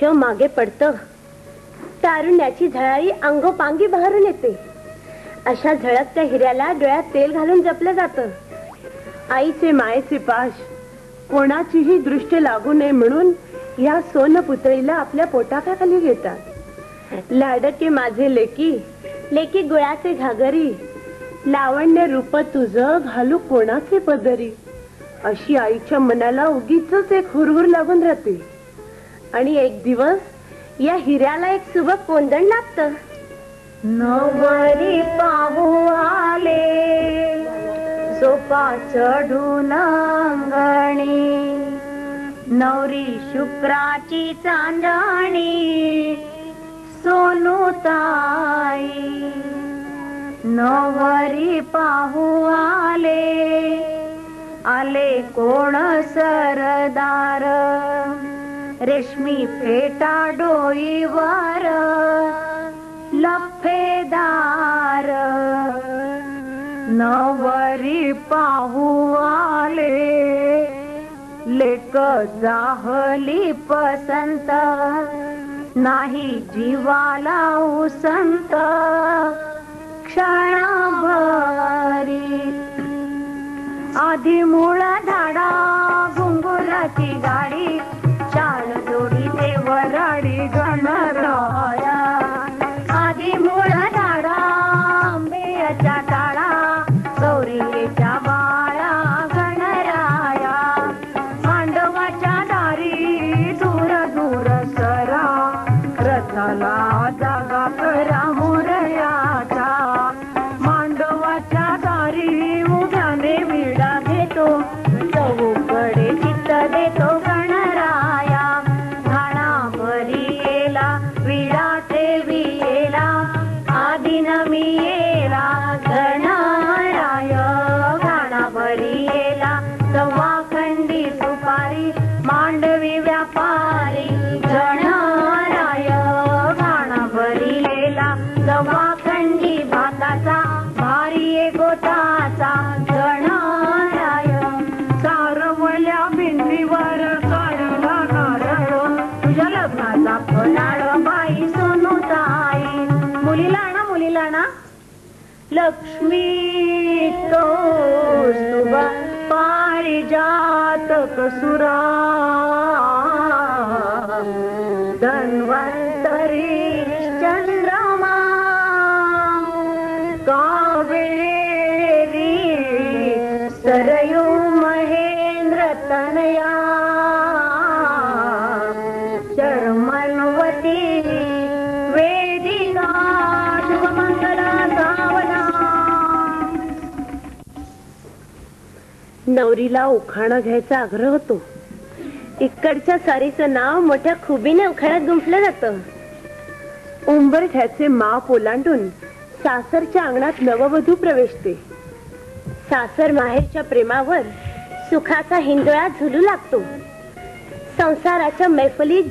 आयुष्य मागे पडतं, तारुण्याची झळाळी अंगोपांगी बहरून येते. अशा झळकत्या हिऱ्याला डोळ्यात तेल घालून जपलं जातं. आईचे मायेचे पाश कोणाचीही दृष्टी लागू नये म्हणून या सोनपुतळीला आपल्या पोटाखाली घेतात. लाडके माझे लेकी, लेकी गुळाचे घागरी, लावण्य रूप तुझं घालू कोणाचे पदरी, अशी आईच्या मनाला उगीच एक हुरहुर लागून राहते. आणि एक दिवस या हिऱ्याला एक सुबक कोंदण लागतं. नवरी पाहू आले सोपा चढून अंगणी, नवरी शुक्राची चांदणी सोनूताई. नवरी पाहू आले, आले कोण सरदार, रेशमी फेटा डोईवर लफेदार. नवरी पाहू आले, लेक जाहली पसंत, नाही जीवाला उसंत क्षणाभरी. आधी मूळ धाडा घुंगुराची गाडी, चार जोडी ते वराडी गणराया. आधी मूळ धाडा आंबेच्या टाळा, गौरीच्या बाळा गणराया. मांडवाच्या दारी दूर दूर सरा, रथाला जागा करा मोरयाचा. मांडवाच्या दारी उभ्याने विडा घेतो, चहूकडे चित्त देतो गणराया. घाणाभरी येला विडा ठेविला, आधी नमी येला गणराय. घाणाभरी येला सव्वाखंडी सुपारी, मांडवी व्यापारी गणराय. घाणाभरी येला सव्वाखंडी भाताचा, भारी गोताचा गणराय. सारवल्या भिंतीवर काढला नारळ, तुझ्या लग्नाचा फराळ बाई सोनूताई. मुलीला आणा, मुलीला आणा. लक्ष्मी कौस्तुभ पारिजातक सुरा, धन्वंतरी चंद्रमा, कावेरी सरयू महेंद्र तनया, शर्मन्वती वेदिका शुभमंगला सावना. नवरीला उखाणा घ्यायचा आग्रह होतो. इकडच्या सारीचं नाव मोठ्या खुबीने उखाण्यात गुंफलं जातं. उंबरठ्याचे माप ओलांडून सासरच्या अंगणात नववधू प्रवेशते. सासर माहेरच्या प्रेमावर सुखाचा हिंदोळा झुलू लागतो. संसाराच्या मैफलीत